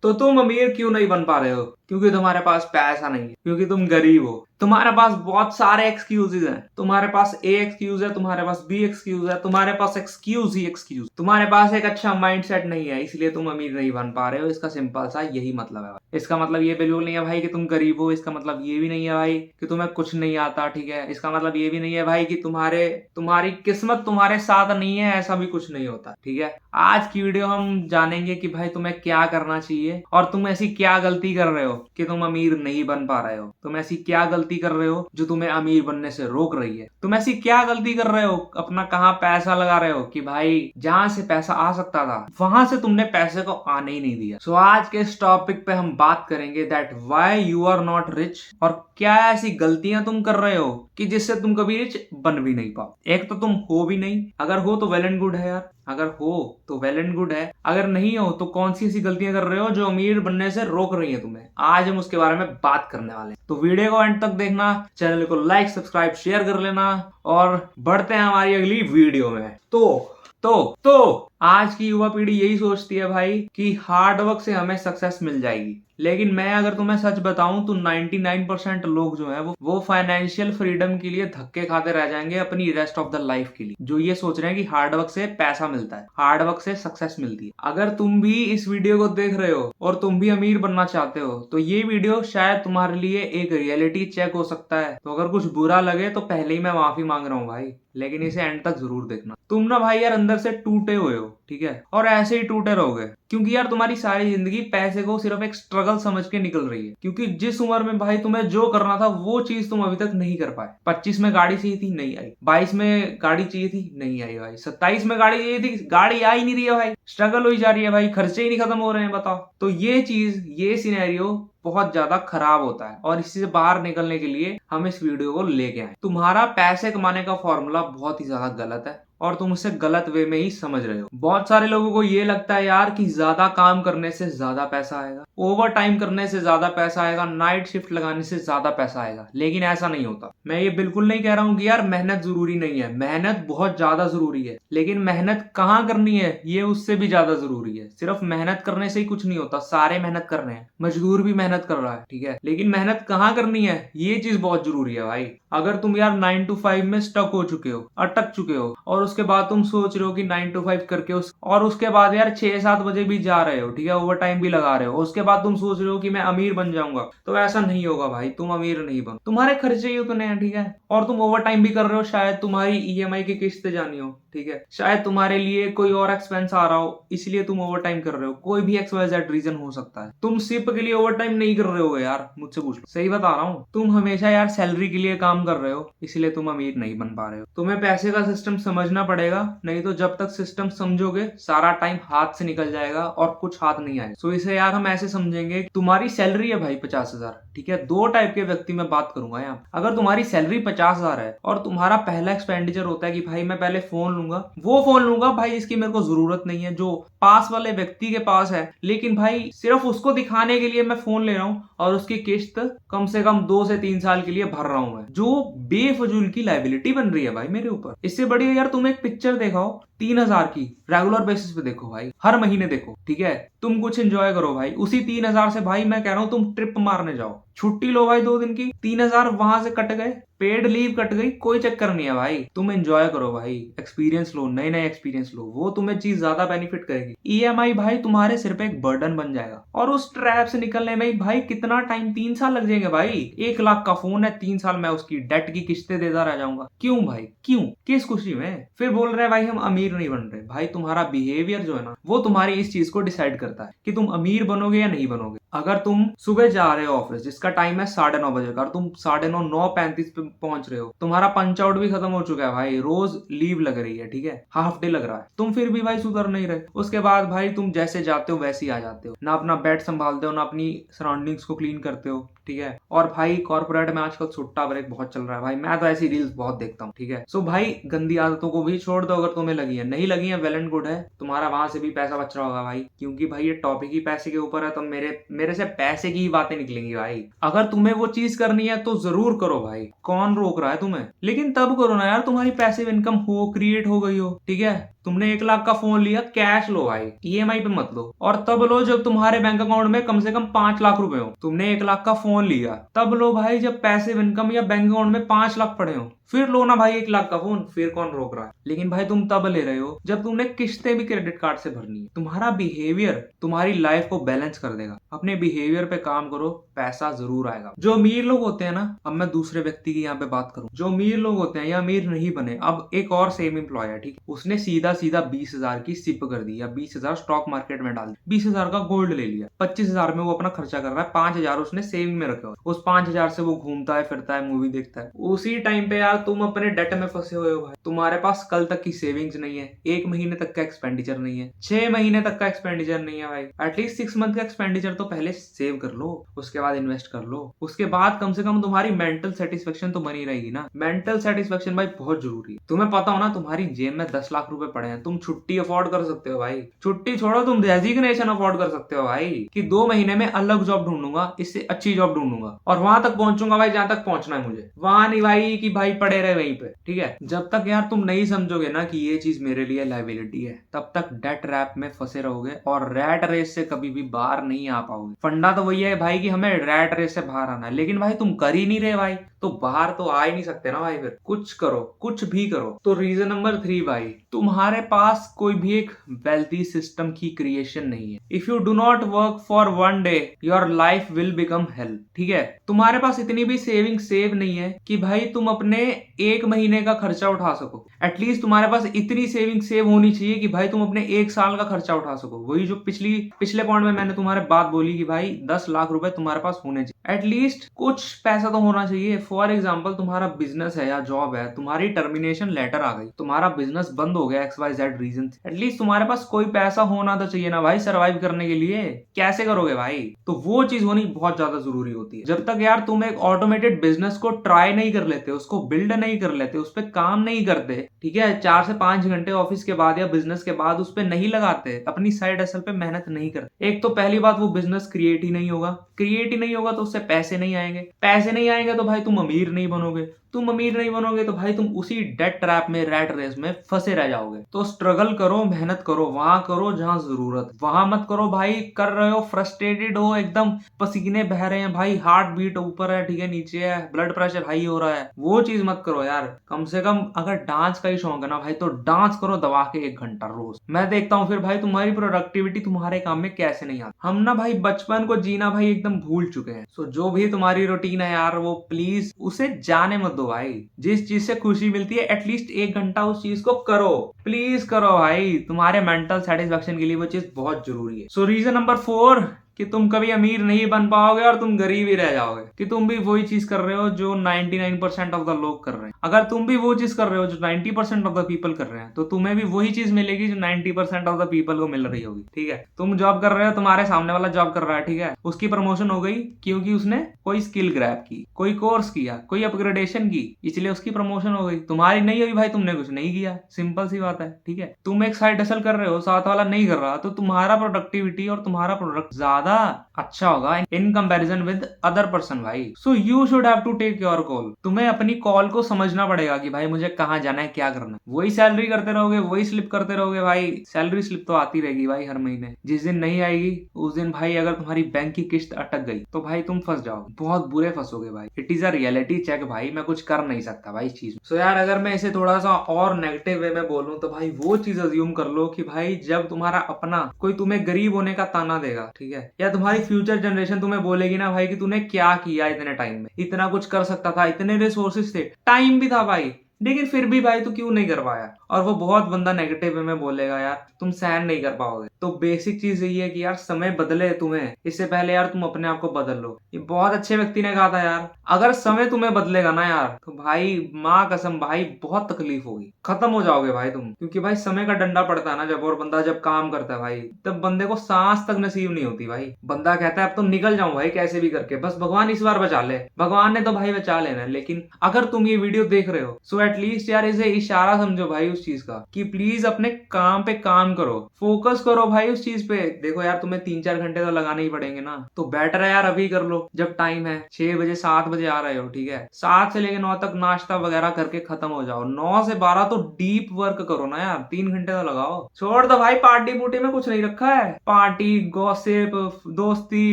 तो तुम अमीर क्यों नहीं बन पा रहे हो? क्योंकि तुम्हारे पास पैसा नहीं है, क्योंकि तुम गरीब हो। तुम्हारे पास बहुत सारे एक्सक्यूजेज हैं। तुम्हारे पास ए एक्सक्यूज है, तुम्हारे पास बी एक्सक्यूज है, तुम्हारे पास एक्सक्यूज ही एक्सक्यूज। तुम्हारे पास एक अच्छा माइंडसेट नहीं है, इसलिए तुम अमीर नहीं बन पा रहे हो। इसका सिंपल सा यही मतलब है भाई। इसका मतलब ये बिल्कुल नहीं है भाई कि तुम गरीब हो। इसका मतलब ये भी नहीं है भाई कि तुम्हें कुछ नहीं आता, ठीक है। इसका मतलब ये भी नहीं है भाई कि तुम्हारी किस्मत तुम्हारे साथ नहीं है, ऐसा भी कुछ नहीं होता, ठीक है। आज की वीडियो हम जानेंगे कि भाई तुम्हें क्या करना चाहिए और तुम ऐसी क्या गलती कर रहे हो कि तुम अमीर नहीं बन पा रहे हो। तुम ऐसी क्या गलती कर रहे हो जो तुम्हें अमीर बनने से रोक रही है। तुम ऐसी क्या गलती कर रहे हो, अपना कहाँ पैसा लगा रहे हो कि भाई जहां से पैसा आ सकता था वहां से तुमने पैसे को आने ही नहीं दिया। सो आज के इस टॉपिक पे हम बात करेंगे that why you are not rich, और क्या ऐसी गलतियां तुम कर रहे हो कि जिससे तुम कभी रिच बन भी नहीं पाओ। एक तो तुम हो भी नहीं, अगर हो तो वेल एंड गुड है यार, अगर हो तो वेल एंड गुड है, अगर नहीं हो तो कौन सी ऐसी गलतियां कर रहे हो जो अमीर बनने से रोक रही है तुम्हें। आज हम उसके बारे में बात करने वाले हैं, तो वीडियो को एंड तक देखना, चैनल को लाइक सब्सक्राइब शेयर कर लेना और बढ़ते हैं हमारी अगली वीडियो में। तो आज की युवा पीढ़ी यही सोचती है भाई कि हार्ड वर्क से हमें सक्सेस मिल जाएगी, लेकिन मैं अगर तुम्हें सच बताऊं तो 99% लोग जो है वो फाइनेंशियल फ्रीडम के लिए धक्के खाते रह जाएंगे अपनी रेस्ट ऑफ द लाइफ के लिए, जो ये सोच रहे हैं कि हार्ड वर्क से पैसा मिलता है, हार्ड वर्क से सक्सेस मिलती है। अगर तुम भी इस वीडियो को देख रहे हो और तुम भी अमीर बनना चाहते हो तो ये वीडियो शायद तुम्हारे लिए एक रियलिटी चेक हो सकता है। तो अगर कुछ बुरा लगे तो पहले ही मैं माफी मांग रहा हूँ भाई, लेकिन इसे एंड तक जरूर देखना। तुम ना भाई यार अंदर से टूटे हुए हो, ठीक है, और ऐसे ही टूटे रहोगे क्योंकि यार तुम्हारी सारी जिंदगी पैसे को सिर्फ एक स्ट्रगल समझ के निकल रही है। क्योंकि जिस उम्र में भाई तुम्हें जो करना था वो चीज तुम अभी तक नहीं कर पाए। 25 में गाड़ी चाहिए थी, नहीं आई। 22 में गाड़ी चाहिए थी, नहीं आई भाई। 27 में गाड़ी चाहिए थी, गाड़ी आ ही नहीं रही है भाई। स्ट्रगल हो ही जा रही है भाई, खर्चे ही नहीं खत्म हो रहे हैं, बताओ। तो ये चीज, ये सिनेरियो बहुत ज्यादा खराब होता है और इससे बाहर निकलने के लिए हम इस वीडियो को लेके आए। तुम्हारा पैसे कमाने का फॉर्मूला बहुत ही ज्यादा गलत है और तुम उसे गलत वे में ही समझ रहे हो। बहुत सारे लोगों को ये लगता है यार कि ज्यादा काम करने से ज्यादा पैसा आएगा, ओवर टाइम करने से ज्यादा पैसा आएगा, नाइट शिफ्ट लगाने से ज्यादा पैसा आएगा, लेकिन ऐसा नहीं होता। मैं ये बिल्कुल नहीं कह रहा हूँ कि यार मेहनत जरूरी नहीं है, मेहनत बहुत ज्यादा जरूरी है, लेकिन मेहनत कहाँ करनी है ये उससे भी ज्यादा जरूरी है। सिर्फ मेहनत करने से ही कुछ नहीं होता, सारे मेहनत कर रहे हैं, मजदूर भी मेहनत कर रहा है, ठीक है, लेकिन मेहनत कहाँ करनी है ये चीज बहुत जरूरी है भाई। अगर तुम यार 9 to 5 में स्टक हो चुके हो, अटक चुके हो, और उसके बाद तुम सोच रहे हो कि 9 to 5 करके और उसके बाद यार 6-7 बजे भी जा रहे हो, ठीक है, ओवर टाइम भी लगा रहे हो, उसके बाद तुम सोच रहे हो कि मैं अमीर बन जाऊंगा, तो ऐसा नहीं होगा भाई। तुम अमीर नहीं बन, तुम्हारे खर्चे ही उतने हैं, ठीक है, और तुम ओवर टाइम भी कर रहे हो। शायद तुम्हारी ईएमआई की किस्त जानी हो, ठीक है, शायद तुम्हारे लिए कोई और एक्सपेंस आ रहा हो, इसलिए तुम ओवर टाइम कर रहे हो। कोई भी XYZ रीजन हो सकता है। तुम सिर्फ के लिए ओवर टाइम नहीं कर रहे हो यार, मुझसे पूछ लो, सही बता रहा हूँ। तुम हमेशा यार सैलरी के लिए काम कर रहे हो, इसलिए तुम अमीर नहीं बन पा रहे हो। तुम्हें पैसे का सिस्टम समझना पड़ेगा, नहीं तो जब तक सिस्टम समझोगे सारा टाइम हाथ से निकल जाएगा और कुछ हाथ नहीं आएगा। सो इसे यार हम ऐसे समझेंगे, तुम्हारी सैलरी है भाई 50,000, ठीक है। दो टाइप के व्यक्ति मैं बात करूंगा यहाँ। अगर तुम्हारी सैलरी 50,000 है और तुम्हारा पहला एक्सपेंडिचर होता है कि भाई मैं पहले फोन लूंगा, वो फोन लूंगा भाई जिसकी मेरे को जरूरत नहीं है, जो पास वाले व्यक्ति के पास है, लेकिन भाई सिर्फ उसको दिखाने के लिए मैं फोन ले रहा हूँ और उसकी किस्त कम से कम 2 से 3 साल के लिए भर रहा हूं मैं, जो बेफजूल की लाइबिलिटी बन रही है भाई मेरे ऊपर। इससे बढ़िया यार तुम एक पिक्चर दिखाओ 3,000 की, रेगुलर बेसिस पे देखो भाई, हर महीने देखो, ठीक है, तुम कुछ एंजॉय करो भाई। उसी 3,000 से भाई मैं कह रहा हूं तुम ट्रिप मारने जाओ, छुट्टी लो भाई 2 दिन की, 3,000 वहां से कट गए, पेड लीव कट गई, कोई चक्कर नहीं है भाई। तुम एंजॉय करो भाई, एक्सपीरियंस लो, नए नए एक्सपीरियंस लो, वो तुम्हें चीज ज्यादा बेनिफिट करेगी। ईएमआई भाई तुम्हारे सिर पे एक बर्डन बन जाएगा और उस ट्रैप से निकलने में भाई कितना टाइम, 3 साल लग जाएंगे भाई। 1 लाख का फोन है, 3 साल मैं उसकी डेट की किस्तें देता रह जाऊंगा। क्यों भाई, क्यों, किस खुशी में? फिर बोल रहे हैं भाई हम अमीर नहीं बन रहे। भाई तुम्हारा बिहेवियर जो है ना वो तुम्हारी इस चीज को डिसाइड करता है कि तुम अमीर बनोगे या नहीं बनोगे। अगर तुम सुबह जा रहे हो ऑफिस जिसका टाइम है 9:30 बजे का, और तुम 9:30 9:35 पे पहुंच रहे हो, तुम्हारा पंच आउट भी खत्म हो चुका है भाई, रोज लीव लग रही है, ठीक है, हाफ डे लग रहा है, तुम फिर भी भाई सुधर नहीं रहे। उसके बाद भाई तुम जैसे जाते हो वैसे ही आ जाते हो, ना अपना बेड संभालते हो, ना अपनी सराउंडिंग्स को क्लीन करते हो, ठीक है। और भाई कॉर्पोरेट में आजकल सुट्टा ब्रेक बहुत चल रहा है भाई, मैं तो ऐसी रील्स बहुत देखता हूँ, ठीक है। सो भाई गंदी आदतों को भी छोड़ दो अगर तुम्हें लगी है, नहीं लगी है, वेल एंड गुड है, तुम्हारा वहां से भी पैसा बच रहा होगा भाई, क्योंकि भाई ये टॉपिक ही पैसे के ऊपर है, तो मेरे से पैसे की ही बातें निकलेंगी भाई। अगर तुम्हें वो चीज करनी है तो जरूर करो भाई, कौन रोक रहा है तुम्हें, लेकिन तब करो ना यार तुम्हारी पैसिव इनकम हो, क्रिएट हो गई हो, ठीक है। तुमने 1 लाख का फोन लिया, कैश लो भाई, ईएमआई पे मत लो, और तब लो जब तुम्हारे बैंक अकाउंट में कम से कम 5 लाख रुपए हो। तुमने 1 लाख का फोन लिया तब लो भाई जब पैसिव इनकम या बैंक अकाउंट में 5 लाख पड़े हो, फिर लो ना भाई 1 लाख का फोन, फिर कौन रोक रहा है। लेकिन भाई तुम तब ले रहे हो जब तुमने किस्तें भी क्रेडिट कार्ड से भरनी है। तुम्हारा बिहेवियर तुम्हारी लाइफ को बैलेंस कर देगा। अपने बिहेवियर पे काम करो, पैसा जरूर आएगा। जो अमीर लोग होते हैं ना, अब मैं दूसरे व्यक्ति की यहाँ पे बात करूं, जो अमीर लोग होते हैं या अमीर नहीं बने, अब एक और सेम एम्प्लॉय है, ठीक, उसने सीधा सीधा 20,000 की सिप कर दी या 20,000 स्टॉक मार्केट में डाल दी, 20,000 का गोल्ड ले लिया, 25,000 में वो अपना खर्चा कर रहा है, 5,000 उसने सेविंग में रखे हुए, उस 5,000 से वो घूमता है, फिरता है, मूवी देखता है। उसी टाइम पे यार तुम अपने डेट में फंसे हुए हो भाई, तुम्हारे पास कल तक की सेविंग्स नहीं है, 1 महीने तक का एक्सपेंडिचर नहीं है, 6 महीने तक का एक्सपेंडिचर नहीं है भाई। एटलीस्ट 6 मंथ का एक्सपेंडिचर तो पहले सेव कर लो, उसके बाद इन्वेस्ट कर लो, उसके बाद कम से कम तुम्हारी मेंटल सेटिस्फेक्शन तो बनी रहेगी ना। मेंटल सेटिस्फेक्शन भाई बहुत जरूरी है। तुम्हें पता हो ना तुम्हारी जेब में 10 लाख रुपए पड़े हैं, तुम छुट्टी अफोर्ड कर सकते हो भाई, छुट्टी छोड़ो तुम रेजिग्नेशन अफोर्ड कर सकते हो भाई, कि 2 महीने में अलग जॉब ढूंढूंगा, इससे अच्छी जॉब ढूंढूंगा और वहां तक पहुंचूंगा भाई जहां तक पहुंचना है मुझे, वहां नहीं भाई कि भाई पड़े रहे वहीं पे, ठीक है। जब तक यार तुम नहीं समझोगे ना कि ये चीज मेरे लिए लायबिलिटी है, तब तक डेट रैप में फंसे रहोगे और रैट रेस से कभी भी बाहर नहीं आ पाओगे। फंडा तो वही है भाई कि हमें रैट रेस से बाहर आना है, लेकिन भाई तुम कर ही नहीं रहे भाई, तो बाहर तो आ ही नहीं सकते ना भाई। फिर कुछ करो, कुछ भी करो। तो रीजन नंबर 3 भाई, तुम्हारे पास कोई भी एक वेल्थी सिस्टम की क्रिएशन नहीं है। If you do not work for 1 day your life will become hello, ठीक है। तुम्हारे पास इतनी भी सेविंग सेव नहीं है कि भाई तुम अपने 1 महीने का खर्चा उठा सको। एटलीस्ट तुम्हारे पास इतनी सेविंग सेव होनी चाहिए कि भाई तुम अपने 1 साल का खर्चा उठा सको। वही जो पिछले पॉइंट में मैंने तुम्हारे बात बोली कि भाई 10 लाख रुपए तुम्हारे पास होने चाहिए, एटलीस्ट कुछ पैसा तो होना चाहिए। फॉर एग्जाम्पल तुम्हारा बिजनेस है या जॉब है, तुम्हारी टर्मिनेशन लेटर आ गई, तुम्हारा बिजनेस बंद हो गया XYZ रीजन, एटलीस्ट तुम्हारे पास कोई पैसा होना तो चाहिए ना भाई सर्वाइव करने के लिए। कैसे करोगे भाई? तो वो चीज होनी बहुत ज्यादा जरूरी होती है। जब तक यार तुम एक ऑटोमेटेड बिजनेस को ट्राई नहीं कर लेते, उसको बिल्ड नहीं कर लेते, उस पर काम नहीं करते, ठीक है, 4 से 5 घंटे ऑफिस के बाद या बिजनेस के बाद उस पर नहीं लगाते, अपनी साइड हसल पे मेहनत नहीं करते, एक तो पहली बात वो बिजनेस क्रिएट ही नहीं होगा, क्रिएट ही नहीं होगा तो उससे पैसे नहीं आएंगे, पैसे नहीं आएंगे तो भाई तुम अमीर नहीं बनोगे, तुम अमीर नहीं बनोगे तो भाई तुम उसी डेट ट्रैप में, रैट रेस में फंसे रह जाओगे। तो स्ट्रगल करो, मेहनत करो, वहां करो जहां जरूरत, वहां मत करो भाई कर रहे हो, फ्रस्ट्रेटेड हो, एकदम पसीने बह रहे हैं भाई, हार्ट बीट ऊपर है, ठीक है, नीचे है, ब्लड प्रेशर हाई हो रहा है, वो चीज मत करो यार। कम से कम अगर डांस का ही शौक है ना भाई, तो डांस करो दबा के 1 घंटा रोज। मैं देखता हूँ फिर भाई तुम्हारी प्रोडक्टिविटी तुम्हारे काम में कैसे नहीं आती। हम ना भाई बचपन को जीना भाई एकदम भूल चुके हैं। सो जो भी तुम्हारी रूटीन है यार, वो प्लीज उसे जाने मत दो भाई। जिस चीज से खुशी मिलती है एटलीस्ट 1 घंटा उस चीज को करो, प्लीज करो भाई, तुम्हारे मेंटल सेटिस्फेक्शन के लिए वो चीज बहुत जरूरी है। सो रीजन नंबर 4 कि तुम कभी अमीर नहीं बन पाओगे और तुम गरीब ही रह जाओगे, कि तुम भी वही चीज कर रहे हो जो 99% ऑफ द लोग कर रहे हैं। अगर तुम भी वो चीज कर रहे हो जो 90% ऑफ द पीपल कर रहे हैं, तो तुम्हें भी वही चीज मिलेगी जो 90% ऑफ द पीपल को मिल रही होगी, ठीक है। तुम जॉब कर रहे हो, तुम्हारे सामने वाला जॉब कर रहा है, ठीक है, उसकी प्रमोशन हो गई क्योंकि उसने कोई स्किल ग्रैब की, कोई कोर्स किया, कोई अपग्रेडेशन की, इसलिए उसकी प्रमोशन हो गई। तुम्हारी नहीं हुई भाई, तुमने कुछ नहीं किया, सिंपल सी बात है, ठीक है। तुम एक साइड हसल कर रहे हो, साथ वाला नहीं कर रहा, तो तुम्हारा प्रोडक्टिविटी और तुम्हारा प्रोडक्ट ज्यादा अच्छा होगा in comparison with other person भाई। So you should have to take your call. तुम्हें अपनी कॉल को समझना पड़ेगा कि भाई मुझे कहाँ जाना है, क्या करना है। वही सैलरी करते रहोगे, वही स्लिप करते रहोगे भाई, सैलरी स्लिप तो आती रहेगी भाई हर महीने। जिस दिन नहीं आएगी उस दिन भाई अगर तुम्हारी बैंक की किस्त अटक गई तो भाई तुम फंस जाओगे, बहुत बुरे फंसोगे भाई। It is a reality check भाई, मैं कुछ कर नहीं सकता भाई इस चीज में। सो यार अगर मैं इसे थोड़ा सा और नेगेटिव वे में बोलूं तो भाई वो चीज अज्यूम कर लो कि भाई जब तुम्हारा अपना कोई तुम्हें गरीब होने का ताना देगा, ठीक है, या तुम्हारी फ्यूचर जनरेशन तुम्हें बोलेगी ना भाई कि तूने क्या किया इतने टाइम में, इतना कुछ कर सकता था, इतने रिसोर्सेस थे, टाइम भी था भाई, लेकिन फिर भी भाई तू क्यों नहीं कर पाया। और वो बहुत बंदा नेगेटिव वे में बोलेगा यार तुम सहन नहीं कर पाओगे, तो बेसिक चीज यही है कि यार समय बदले तुम्हें, इससे पहले यार तुम अपने आप को बदल लो। ये बहुत अच्छे व्यक्ति ने कहा था यार, अगर समय तुम्हें बदलेगा ना यार तो भाई माँ कसम भाई बहुत तकलीफ होगी, खत्म हो जाओगे भाई तुम। क्योंकि भाई समय का डंडा पड़ता है ना जब, और बंदा जब काम करता है भाई, तब बंदे को सांस तक नसीब नहीं होती भाई। बंदा कहता है अब तो निकल जाऊं भाई कैसे भी करके, बस भगवान इस बार बचा ले। भगवान ने तो भाई बचा लेना है, लेकिन अगर तुम ये वीडियो देख रहे हो सो एटलीस्ट यार इसे इशारा समझो भाई उस चीज का कि प्लीज अपने काम पे काम करो, फोकस करो भाई उस चीज पे। देखो यार तुम्हें 3-4 घंटे तो लगाने ही पड़ेंगे ना, तो बेटर है यार अभी कर लो जब टाइम है। 6 बजे 7 बजे आ रहे हो, ठीक है, 7 से लेकर 9 तक नाश्ता वगैरह करके खत्म हो जाओ। 9 से 12 तो डीप वर्क करो ना यार, 3 घंटे तो लगाओ। छोड़ दो भाई पार्टी पुर्टी में कुछ नहीं रखा है, पार्टी गॉसिप दोस्ती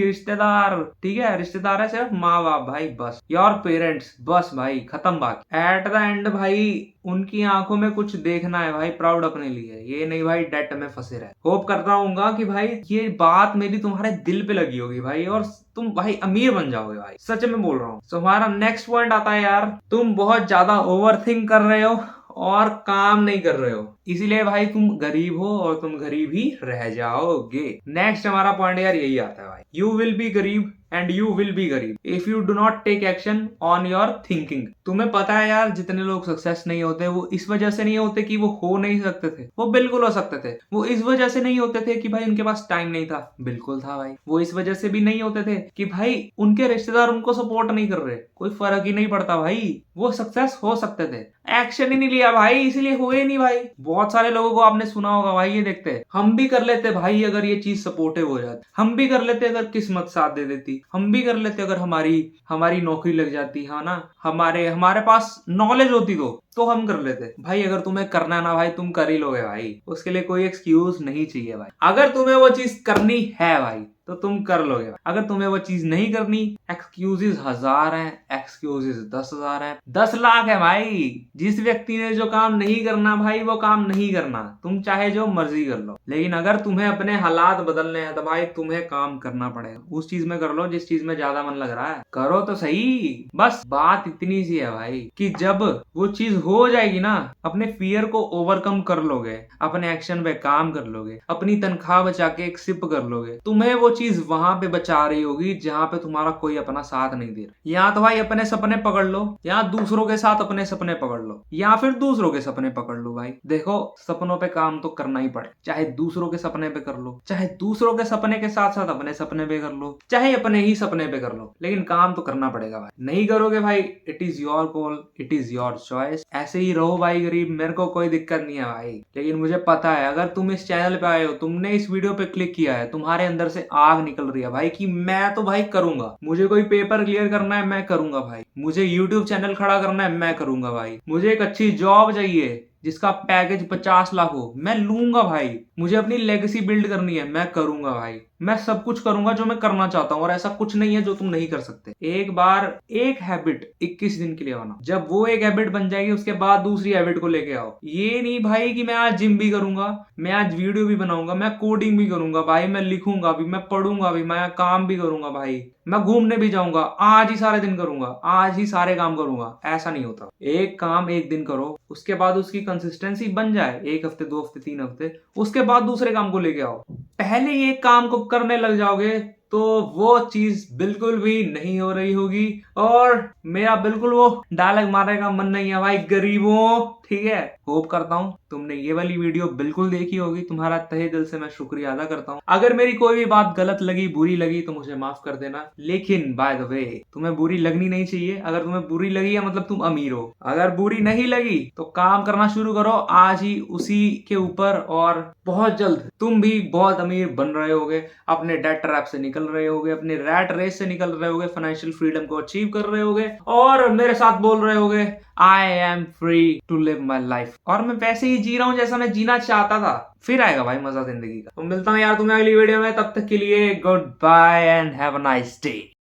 रिश्तेदार, ठीक है, रिश्तेदार है सिर्फ माँ बाप भाई बस, योर पेरेंट्स बस भाई, खत्म बात। एट द एंड भाई उनकी आंखों में कुछ देखना है भाई, प्राउड अपने लिए, ये नहीं भाई डेट में फंसे रहे। होप करता हूँ कि भाई ये बात मेरी तुम्हारे दिल पे लगी होगी भाई, और तुम भाई अमीर बन जाओगे भाई, सच में बोल रहा हूँ। तो हमारा नेक्स्ट पॉइंट आता है यार, तुम बहुत ज्यादा ओवरथिंक कर रहे हो और काम नहीं कर रहे हो, इसीलिए भाई तुम गरीब हो और तुम गरीब ही रह जाओगे। नेक्स्ट हमारा पॉइंट यार यही आता है भाई, यू विल बी गरीब एंड यू विल बी गरीब if you do not take action on your thinking. तुम्हें पता है यार जितने लोग सक्सेस नहीं होते वो इस वजह से नहीं होते कि वो हो नहीं सकते थे, वो बिल्कुल हो सकते थे। वो इस वजह से नहीं होते थे कि भाई उनके पास टाइम नहीं था, बिल्कुल था भाई। वो इस वजह से भी नहीं होते थे कि भाई उनके रिश्तेदार उनको सपोर्ट नहीं कर रहे, कोई फर्क ही नहीं पड़ता भाई, वो सक्सेस हो सकते थे, एक्शन ही नहीं लिया भाई इसलिए हुए नहीं भाई। बहुत सारे लोगों को आपने सुना होगा भाई, ये देखते हम भी कर लेते भाई अगर ये चीज सपोर्टिव हो जाती, हम भी कर लेते अगर किस्मत साथ दे देती, हम भी कर लेते अगर हमारी नौकरी लग जाती है ना, हमारे पास नॉलेज होती तो हम कर लेते भाई। अगर तुम्हें करना है ना भाई तुम कर ही लोगे भाई, उसके लिए कोई एक्सक्यूज नहीं चाहिए भाई। अगर तुम्हें वो चीज करनी है भाई तो तुम कर लोगे। अगर तुम्हें वो चीज नहीं करनी, एक्सक्यूजेस 1000 हैं, एक्सक्यूजेस 10,000 हैं, 10 लाख है भाई। जिस व्यक्ति ने जो काम नहीं करना भाई वो काम नहीं करना, तुम चाहे जो मर्जी कर लो, लेकिन अगर तुम्हें अपने हालात बदलने हैं तो भाई तुम्हें काम करना पड़ेगा। उस चीज में कर लो जिस चीज में ज्यादा मन लग रहा है, करो तो सही। बस बात इतनी सी है भाई कि जब वो चीज हो जाएगी ना, अपने फियर को ओवरकम कर लोगे, अपने एक्शन पे काम कर लोगे, अपनी तनख्वाह बचा के एक सिप कर लोगे, तुम्हें वो चीज वहां पे बचा रही होगी जहां पे तुम्हारा कोई अपना साथ नहीं दे रहा। या तो भाई अपने सपने पकड़ लो, या दूसरों के साथ अपने सपने पकड़ लो, या फिर दूसरों के सपने पकड़ लो भाई। देखो सपनों पे काम तो करना ही पड़े, चाहे दूसरों के सपने पे कर लो, चाहे दूसरों के सपने के साथ साथ अपने सपने पे कर लो, चाहे अपने ही सपने पे कर लो, लेकिन काम तो करना पड़ेगा भाई। नहीं करोगे भाई it is your call, it is your choice. ऐसे ही रहो भाई गरीब, मेरे को कोई दिक्कत नहीं है भाई। लेकिन मुझे पता है अगर तुम इस चैनल पे आए हो, तुमने इस वीडियो पे क्लिक किया है, तुम्हारे अंदर से आग निकल रही है भाई कि मैं तो भाई करूंगा, मुझे कोई पेपर क्लियर करना है मैं करूंगा भाई, मुझे यूट्यूब चैनल खड़ा करना है मैं करूंगा भाई, मुझे एक अच्छी जॉब चाहिए जिसका पैकेज 50 लाख हो मैं लूंगा भाई, मुझे अपनी लेगेसी बिल्ड करनी है मैं करूंगा भाई, मैं सब कुछ करूंगा जो मैं करना चाहता हूँ, और ऐसा कुछ नहीं है जो तुम नहीं कर सकते। एक बार एक हैबिट 21 दिन के लिए बनाओ, जब वो एक हैबिट बन जाएगी उसके बाद दूसरी हैबिट को लेके आओ। ये नहीं भाई कि मैं आज जिम भी करूंगा, मैं आज वीडियो भी बनाऊंगा, मैं कोडिंग भी करूंगा भाई, मैं लिखूंगा भी, मैं पढ़ूंगा भी, मैं काम भी करूंगा भाई, मैं घूमने भी जाऊंगा, आज ही सारे दिन करूंगा, आज ही सारे काम करूंगा, ऐसा नहीं होता। एक काम एक दिन करो, उसके बाद उसकी कंसिस्टेंसी बन जाए 1 हफ्ते 2 हफ्ते 3 हफ्ते, उसके बाद दूसरे काम को लेके आओ। पहले ये काम को करने लग जाओगे तो वो चीज बिल्कुल भी नहीं हो रही होगी। और मेरा बिल्कुल वो डायलॉग मारने का मन नहीं है भाई गरीबों, ठीक है। होप करता हूं तुमने ये वाली वीडियो बिल्कुल देखी होगी, तुम्हारा तहे दिल से मैं शुक्रिया अदा करता हूं। अगर मेरी कोई भी बात गलत लगी, बुरी लगी तो मुझे माफ कर देना, लेकिन बाय द वे तुम्हें बुरी लगनी नहीं चाहिए। अगर तुम्हें बुरी लगी है मतलब तुम अमीर हो, अगर बुरी नहीं लगी तो काम करना शुरू करो आज ही उसी के ऊपर, और बहुत जल्द तुम भी बहुत अमीर बन रहे होगे, अपने डेट ट्रैप से निकल रहे होगे, अपने रैट रेस से निकल रहे होगे, फाइनेंशियल फ्रीडम को अचीव कर रहे होगे, और मेरे साथ बोल रहे होगे I am free to live my life, और मैं वैसे ही जी रहा हूं जैसा मैं जीना चाहता था। फिर आएगा भाई मजा जिंदगी का। तो मिलता हूं यार तुम्हें अगली वीडियो में, तब तक के लिए goodbye and have a nice day.